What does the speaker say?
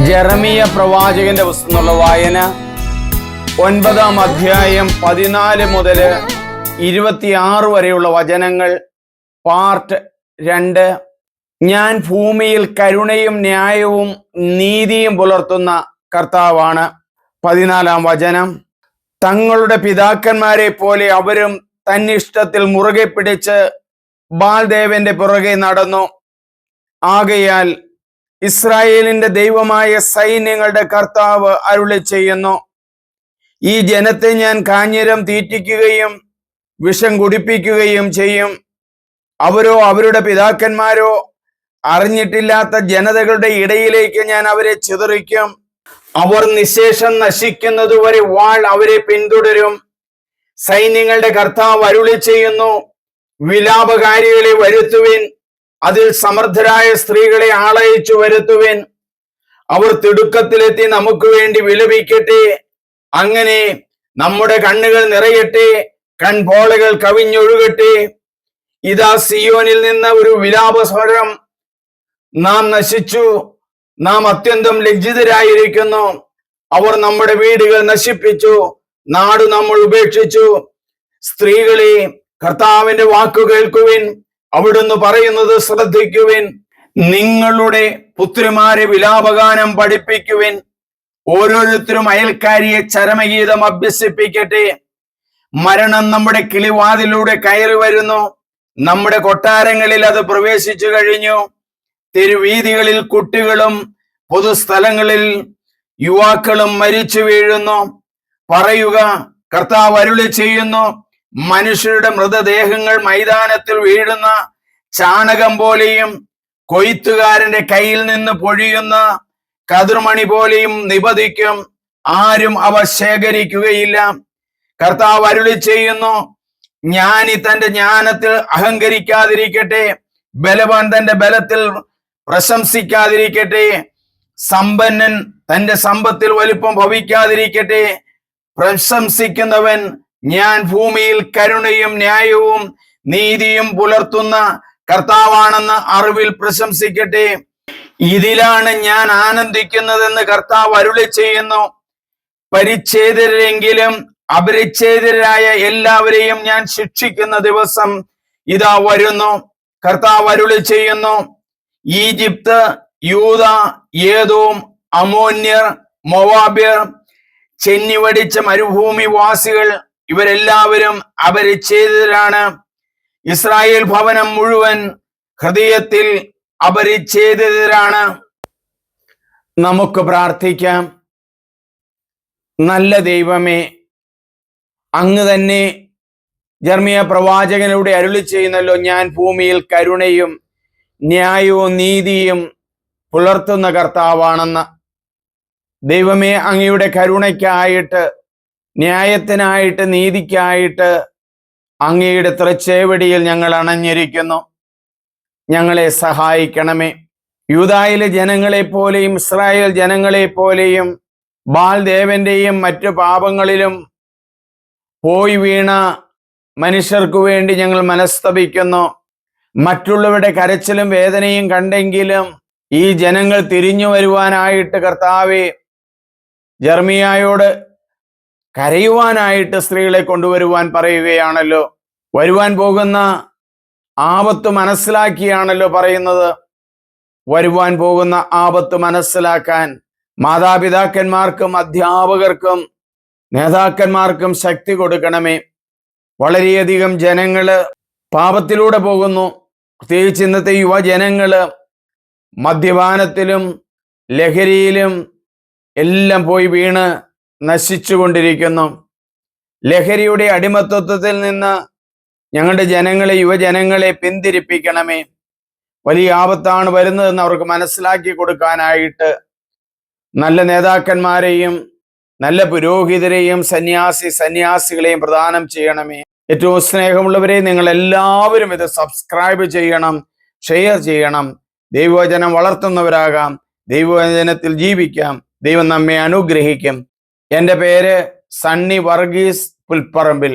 ജെറമിയ പ്രവാചകന്റെ പുസ്തകമുള്ള വായന 9-ാം അധ്യായം 14 മുതൽ 26 വരെയുള്ള വചനങ്ങൾ. പാർട്ട് 2. ഞാൻ ഭൂമിയിൽ കരുണയും ന്യായവും നീതിയും പുലർത്തുന്ന കർത്താവാണ്. 14-ാം വചനം. തങ്ങളുടെ പിതാക്കന്മാരെ പോലെ അവരും തന്നിഷ്ടത്തിൽ മുറുകെ പിടിച്ച് ബാൽദേവന്റെ പുറകെ നടന്നു. ആകയാൽ ഇസ്രായേലിന്റെ ദൈവമായ സൈന്യങ്ങളുടെ കർത്താവ് അരുളി ചെയ്യുന്നു, ഈ ജനത്തെ ഞാൻ കാഞ്ഞിരം തീറ്റിക്കുകയും വിഷം കുടിപ്പിക്കുകയും ചെയ്യും. അവരോ അവരുടെ പിതാക്കന്മാരോ അറിഞ്ഞിട്ടില്ലാത്ത ജനതകളുടെ ഇടയിലേക്ക് ഞാൻ അവരെ ചിതറിക്കും. അവർ നിശേഷം നശിക്കുന്നതുവരെ വാൾ അവരെ പിന്തുടരും. സൈന്യങ്ങളുടെ കർത്താവ് അരുളി ചെയ്യുന്നു, വിലാപകാരികളെ വരുത്തുവിൻ, അതിൽ സമർത്ഥരായ സ്ത്രീകളെ ആളയച്ചു വരുത്തുവിൻ. അവർ തിടുക്കത്തിലെത്തി നമുക്ക് വേണ്ടി വിലപിക്കട്ടെ. അങ്ങനെ നമ്മുടെ കണ്ണുകൾ നിറയട്ടെ, കൺപോളകൾ കവിഞ്ഞൊഴുകട്ടെ. ഇതാ സിയോനിൽ നിന്ന് ഒരു വിലാപസ്വരം, നാം നശിച്ചു, നാം അത്യന്തം ലജ്ജിതരായിരിക്കുന്നു. അവർ നമ്മുടെ വീടുകൾ നശിപ്പിച്ചു, നാട് നമ്മൾ ഉപേക്ഷിച്ചു. സ്ത്രീകളെ, കർത്താവിന്റെ വാക്കു കേൾക്കുവിൻ, അവിടുന്ന് പറയുന്നത് ശ്രദ്ധിക്കുവിൻ. നിങ്ങളുടെ പുത്രിമാരെ വിലാപഗാനം പഠിപ്പിക്കുവിൻ. ഓരോരുത്തരും അയൽക്കാരിയെ ചരമഗീതം അഭ്യസിപ്പിക്കട്ടെ. മരണം നമ്മുടെ കിളിവാതിലൂടെ കയറി വരുന്നു, നമ്മുടെ കൊട്ടാരങ്ങളിൽ അത് പ്രവേശിച്ചു കഴിഞ്ഞു. തെരുവീതികളിൽ കുട്ടികളും പൊതുസ്ഥലങ്ങളിൽ യുവാക്കളും മരിച്ചു വീഴുന്നു. പറയുക, കർത്താവ് അരുളി ചെയ്യുന്നു, മനുഷ്യരുടെ മൃതദേഹങ്ങൾ മൈതാനത്തിൽ വീഴുന്ന ചാണകം പോലെയും കൊയ്ത്തുകാരന്റെ കയ്യിൽ നിന്ന് പൊഴിയുന്ന കതിർമണി പോലെയും നിപതിക്കും. ആരും അവ ശേഖരിക്കുകയില്ല. കർത്താവ് അരുളി ചെയ്യുന്നു, ജ്ഞാനി തന്റെ ജ്ഞാനത്തിൽ അഹങ്കരിക്കാതിരിക്കട്ടെ, ബലവാൻ തന്റെ ബലത്തിൽ പ്രശംസിക്കാതിരിക്കട്ടെ, സമ്പന്നൻ തന്റെ സമ്പത്തിൽ വലിപ്പം ഭവിക്കാതിരിക്കട്ടെ. പ്രശംസിക്കുന്നവൻ ഞാൻ ഭൂമിയിൽ കരുണയും ന്യായവും നീതിയും പുലർത്തുന്ന കർത്താവാണെന്ന് അറിവിൽ പ്രശംസിക്കട്ടെ. ഇതിലാണ് ഞാൻ ആനന്ദിക്കുന്നതെന്ന് കർത്താവ് അരുളി ചെയ്യുന്നു. പരിച്ഛേദരെങ്കിലും അപരിച്ഛേദരായ എല്ലാവരെയും ഞാൻ ശിക്ഷിക്കുന്ന ദിവസം ഇതാ വരുന്നു. കർത്താവ് അരുളി ചെയ്യുന്നു, ഈജിപ്ത്, യൂദ, ഏദോം, അമോന്യർ, മോവാബ്യർ, ചെന്നിവടിച്ച മരുഭൂമിവാസികൾ, ഇവരെല്ലാവരും അപരിച്ഛേദിതരാണ്. ഇസ്രായേൽ ഭവനം മുഴുവൻ ഹൃദയത്തിൽ അപരിച്ഛേദിതരാണ്. നമുക്ക് പ്രാർത്ഥിക്കാം. നല്ല ദൈവമേ, അങ്ങ് തന്നെ ജെറമിയ പ്രവാചകനിലൂടെ അരുളി ചെയ്യുന്നല്ലോ, ഞാൻ ഭൂമിയിൽ കരുണയും ന്യായവും നീതിയും പുലർത്തുന്ന കർത്താവാണെന്ന്. ദൈവമേ, അങ്ങയുടെ കരുണയ്ക്കായിട്ട്, ന്യായത്തിനായിട്ട്, നീതിക്കായിട്ട് അങ്ങയുടെ തൃച്ചേവടിയിൽ ഞങ്ങൾ അണഞ്ഞിരിക്കുന്നു. ഞങ്ങളെ സഹായിക്കണമേ. യൂദായിലെ ജനങ്ങളെ പോലെയും ഇസ്രായേൽ ജനങ്ങളെ പോലെയും ബാൽദേവന്റെയും മറ്റു പാപങ്ങളിലും പോയി വീണ മനുഷ്യർക്കു വേണ്ടി ഞങ്ങൾ മനസ്തപിക്കുന്നു. മറ്റുള്ളവരുടെ കരച്ചിലും വേദനയും കണ്ടെങ്കിലും ഈ ജനങ്ങൾ തിരിഞ്ഞു വരുവാനായിട്ട് കർത്താവേ, ജെറമിയായോട് കരയുവാനായിട്ട് സ്ത്രീകളെ കൊണ്ടുവരുവാൻ പറയുകയാണല്ലോ. വരുവാൻ പോകുന്ന ആപത്ത് മനസ്സിലാക്കിയാണല്ലോ പറയുന്നത്. വരുവാൻ പോകുന്ന ആപത്ത് മനസ്സിലാക്കാൻ മാതാപിതാക്കന്മാർക്കും അധ്യാപകർക്കും നേതാക്കന്മാർക്കും ശക്തി കൊടുക്കണമേ. വളരെയധികം ജനങ്ങള് പാപത്തിലൂടെ പോകുന്നു. പ്രത്യേകിച്ച് ഇന്നത്തെ യുവജനങ്ങള് മദ്യപാനത്തിലും ലഹരിയിലും എല്ലാം പോയി വീണ് നശിച്ചുകൊണ്ടിരിക്കുന്നു. ലഹരിയുടെ അടിമത്വത്തിൽ നിന്ന് ഞങ്ങളുടെ ജനങ്ങളെ, യുവജനങ്ങളെ പിന്തിരിപ്പിക്കണമേ. വലിയ ആപത്താണ് വരുന്നതെന്ന് അവർക്ക് മനസ്സിലാക്കി കൊടുക്കാനായിട്ട് നല്ല നേതാക്കന്മാരെയും നല്ല പുരോഹിതരെയും സന്യാസികളെയും പ്രദാനം ചെയ്യണമേ. ഏറ്റവും സ്നേഹമുള്ളവരെ, നിങ്ങൾ എല്ലാവരും ഇത് സബ്സ്ക്രൈബ് ചെയ്യണം, ഷെയർ ചെയ്യണം. ദൈവവചനം വളർത്തുന്നവരാകാം, ദൈവവചനത്തിൽ ജീവിക്കാം. ദൈവം നമ്മെ അനുഗ്രഹിക്കും. എൻ്റെ പേര് സണ്ണി വർഗീസ് പുൽപ്പറമ്പിൽ.